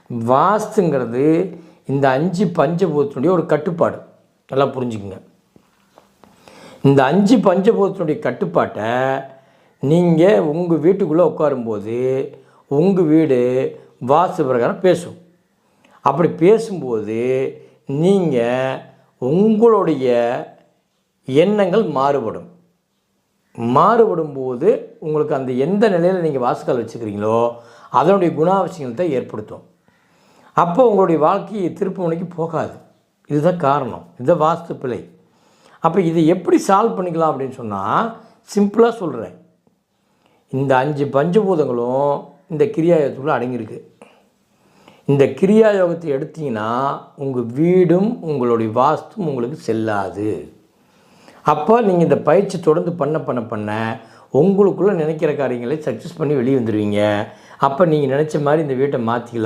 வாஸ்துங்கிறது இந்த 5 பஞ்சபூதத்தினுடைய ஒரு கட்டுப்பாடு. நல்லா புரிஞ்சுக்குங்க. இந்த 5 பஞ்சபூதத்தினுடைய கட்டுப்பாட்டை நீங்கள் உங்கள் வீட்டுக்குள்ளே உட்காரும்போது உங்கள் வீடு வாஸ்து பிரகாரம் பேசும். அப்படி பேசும்போது நீங்கள் உங்களுடைய எண்ணங்கள் மாறுபடும்போது உங்களுக்கு அந்த எந்த நிலையில் நீங்கள் வாஸ்துக்கால் வச்சுக்கிறீங்களோ அதனுடைய குணாவசியத்தை ஏற்படுத்தும். அப்போ உங்களுடைய வாழ்க்கை திருப்புமுனைக்கு போகாது. இதுதான் காரணம். இதுதான் வாஸ்து பிழை. அப்போ இதை எப்படி சால்வ் பண்ணிக்கலாம் அப்படின்னு சொன்னால் சிம்பிளாக சொல்கிறேன். இந்த 5 பஞ்சபூதங்களும் இந்த கிரியா யோகத்துக்குள்ளே அடங்கியிருக்கு. இந்த கிரியா யோகத்தை எடுத்தீங்கன்னா உங்கள் வீடும் உங்களுடைய வாஸ்தும் உங்களுக்கு செல்லாது. அப்போ நீங்கள் இந்த பயிற்சி தொடர்ந்து பண்ண உங்களுக்குள்ளே நினைக்கிற காரியங்களை சக்ஸஸ் பண்ணி வெளியே வந்துடுவீங்க. அப்போ நீங்கள் நினச்ச மாதிரி இந்த வீட்டை மாற்றிக்கலாம்.